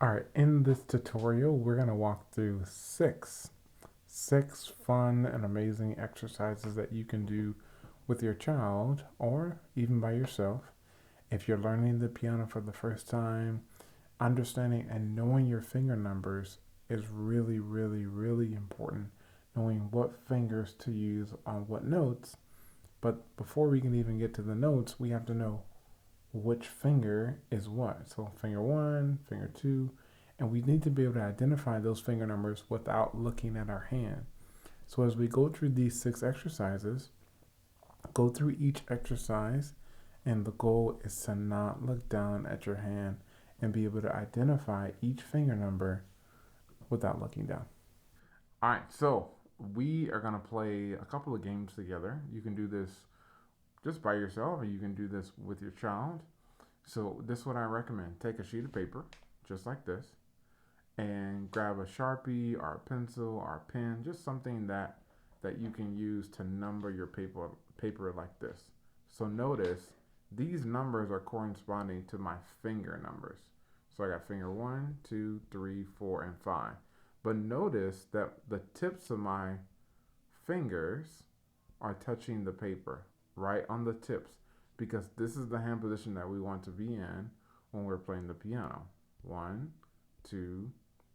All right, in this tutorial, we're going to walk through six fun and amazing exercises that you can do with your child or even by yourself. If you're learning the piano for the first time, understanding and knowing your finger numbers is really, really, really important. Knowing what fingers to use on what notes. But before we can even get to the notes, we have to know which finger is what. So finger one, finger two, and we need to be able to identify those finger numbers without looking at our hand. So as we go through these six exercises, go through each exercise, and the goal is to not look down at your hand and be able to identify each finger number without looking down. All right, so we are going to play a couple of games together. You can do this just by yourself, or you can do this with your child. So this is what I recommend. Take a sheet of paper, just like this, and grab a Sharpie or a pencil or a pen, just something that you can use to number your paper like this. So notice these numbers are corresponding to my finger numbers. So I got finger one, two, three, four, and five. But notice that the tips of my fingers are touching the paper, right on the tips, because this is the hand position that we want to be in when we're playing the piano. One, two,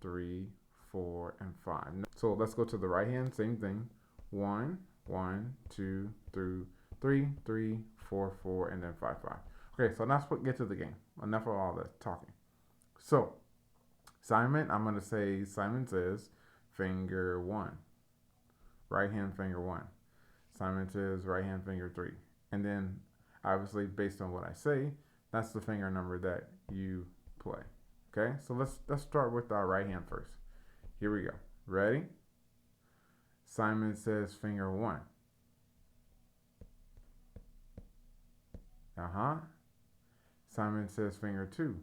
three, four, and five. So let's go to the right hand, same thing. One, one, two, three, three, four, four, and then five, five. Okay, so now let's get to the game. Enough of all the talking. So, Simon, I'm going to say Simon says finger one, right hand finger one. Simon says right hand finger three. And then, obviously, based on what I say, that's the finger number that you play. Okay, so let's start with our right hand first. Here we go. Ready? Simon says finger one. Uh-huh. Simon says finger two.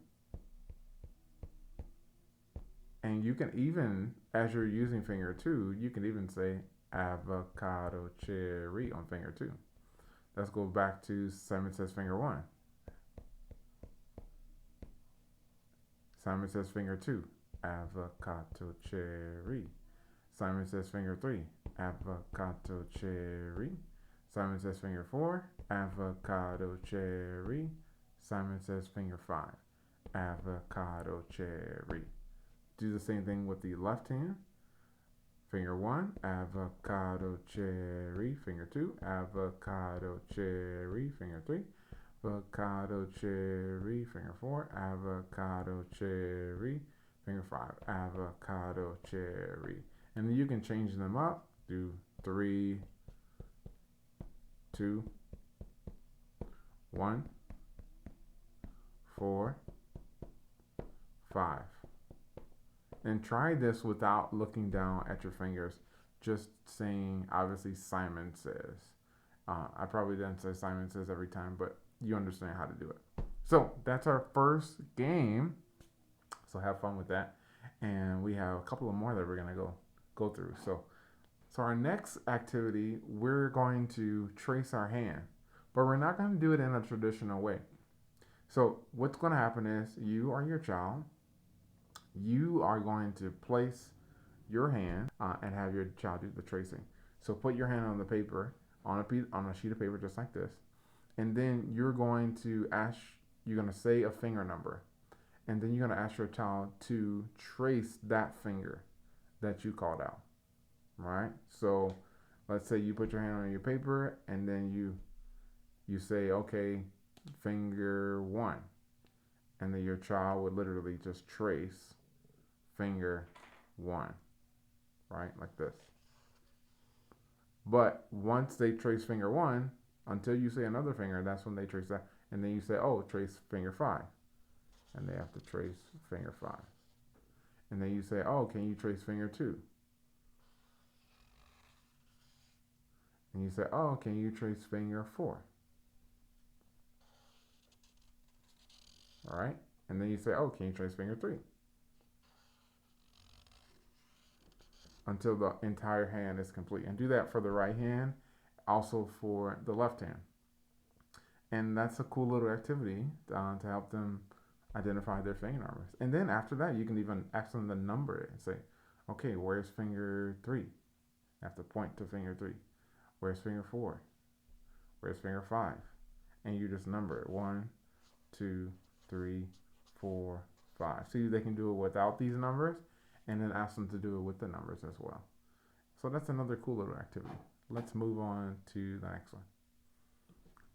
And you can even, as you're using finger two, you can even say avocado cherry on finger two. Let's go back to Simon says finger one. Simon says finger two. Avocado cherry. Simon says finger three. Avocado cherry. Simon says finger four. Avocado cherry. Simon says finger five. Avocado cherry. Do the same thing with the left hand. Finger one, avocado cherry. Finger two, avocado cherry. Finger three, avocado cherry. Finger four, avocado cherry. Finger five, avocado cherry. And then you can change them up. Do three, two, one, four, five. And try this without looking down at your fingers, just saying, obviously, Simon says. I probably didn't say Simon says every time, but you understand how to do it. So that's our first game. So have fun with that. And we have a couple of more that we're going to go through. So our next activity, we're going to trace our hand, but we're not going to do it in a traditional way. So what's going to happen is you or your child, you are going to place your hand and have your child do the tracing. So put your hand on the paper, on a sheet of paper just like this, and then you're going to say a finger number, and then you're going to ask your child to trace that finger that you called out. Right? So let's say you put your hand on your paper, and then you say, okay, finger one, and then your child would literally just trace finger one, right? Like this. But once they trace finger one, until you say another finger, that's when they trace that. And then you say, oh, trace finger five. And they have to trace finger five. And then you say, oh, can you trace finger two? And you say, oh, can you trace finger four? All right. And then you say, oh, can you trace finger three? Until the entire hand is complete. And do that for the right hand, also for the left hand. And that's a cool little activity to help them identify their finger numbers. And then after that, you can even ask them to number it and say, okay, where's finger three? I have to point to finger three. Where's finger four? Where's finger five? And you just number it 1, 2, 3, 4, 5. See, they can do it without these numbers and then ask them to do it with the numbers as well. So that's another cool little activity. Let's move on to the next one.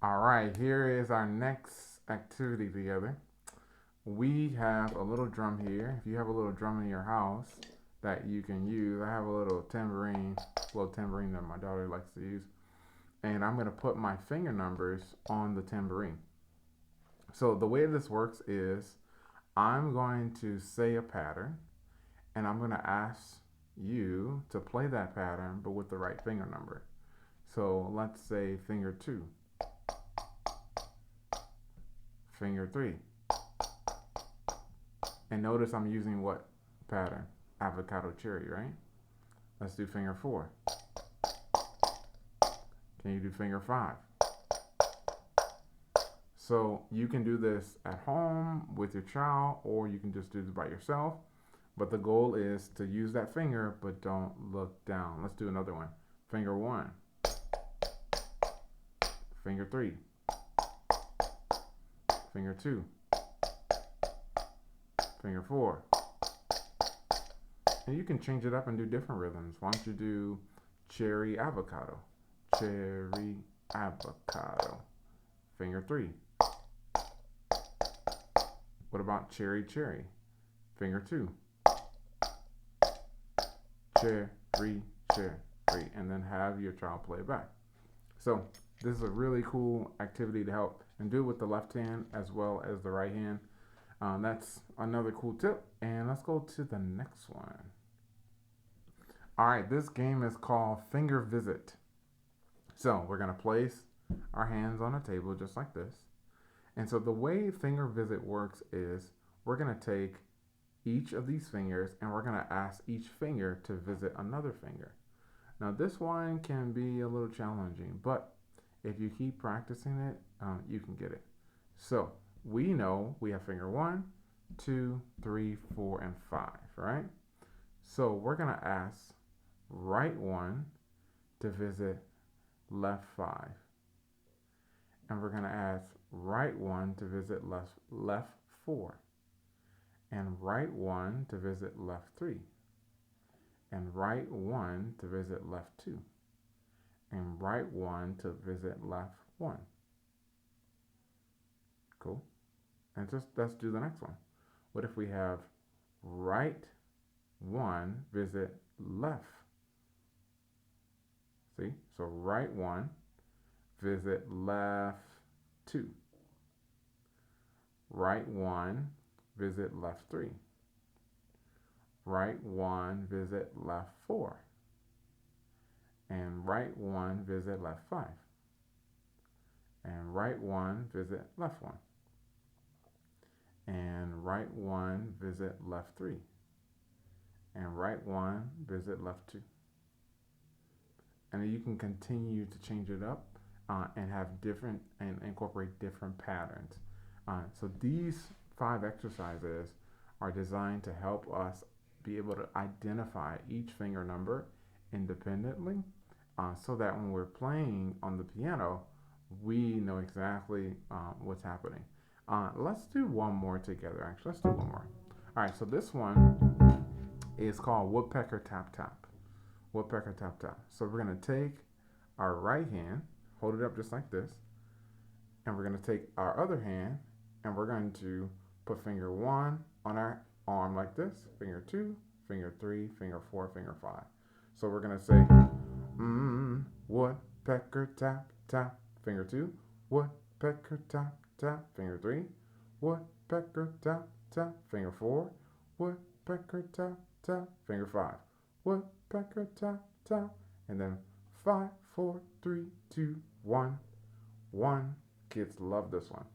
All right, here is our next activity together. We have a little drum here. If you have a little drum in your house that you can use, I have a little tambourine that my daughter likes to use. And I'm going to put my finger numbers on the tambourine. So the way this works is I'm going to say a pattern and I'm going to ask you to play that pattern but with the right finger number. So let's say finger 2, finger 3. And notice I'm using what pattern? Avocado cherry, right? Let's do finger 4. Can you do finger 5? So you can do this at home with your child, or you can just do this by yourself. But the goal is to use that finger, but don't look down. Let's do another one. Finger 1. Finger 3. Finger 2. Finger 4. And you can change it up and do different rhythms. Why don't you do cherry avocado? Cherry avocado. Finger 3. What about cherry cherry? Finger 2. Cherry cherry. And then have your child play it back. So this is a really cool activity to help, and do it with the left hand as well as the right hand. That's another cool tip. And let's go to the next one. All right, this game is called Finger Visit. So we're going to place our hands on a table just like this. And so the way Finger Visit works is we're going to take each of these fingers and we're going to ask each finger to visit another finger. Now this one can be a little challenging, but if you keep practicing it, you can get it. So we know we have finger 1, 2, 3, 4, and 5, right? So we're going to ask right 1 to visit left 5. And we're going to ask right 1 to visit left 4. And right 1 to visit left 3. And right 1 to visit left 2. And right 1 to visit left 1. Cool. And just let's do the next one. What if we have right 1 visit left? See? So right 1 visit left 2. Right 1 visit left 3. Right 1 visit left 4. And right 1 visit left 5. And right 1 visit left 1. And right 1 visit left 3. And right 1 visit left 2. And you can continue to change it up and have different and incorporate different patterns. So these 5 exercises are designed to help us be able to identify each finger number independently, so that when we're playing on the piano, we know exactly what's happening. Let's do one more together. Actually, let's do one more. All right, so this one is called Woodpecker Tap Tap. Woodpecker Tap Tap. So we're going to take our right hand, hold it up just like this, and we're going to take our other hand and we're going to put finger 1 on our arm like this, finger 2, finger 3, finger 4, finger 5. So we're going to say, woodpecker tap tap, finger 2, woodpecker tap tap, finger 3, woodpecker tap tap, finger 4, woodpecker tap tap, finger 5, woodpecker tap tap, and then 5, 4, 3, 2, 1, 1. Kids love this one.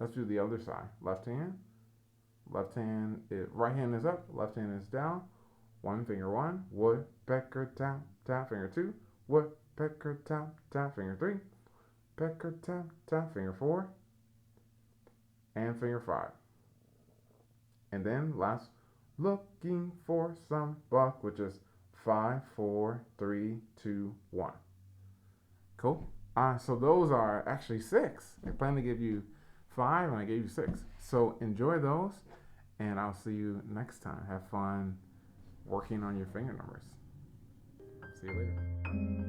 Let's do the other side. Left hand, right hand is up, left hand is down. One, finger 1, woodpecker tap tap, finger 2, woodpecker tap tap, finger 3, pecker tap tap, finger 4, and finger 5. And then last, looking for some buck, which is 5, 4, 3, 2, 1. Cool. So those are actually 6. I plan to give you 5 and I gave you 6. So enjoy those and I'll see you next time. Have fun working on your finger numbers. See you later.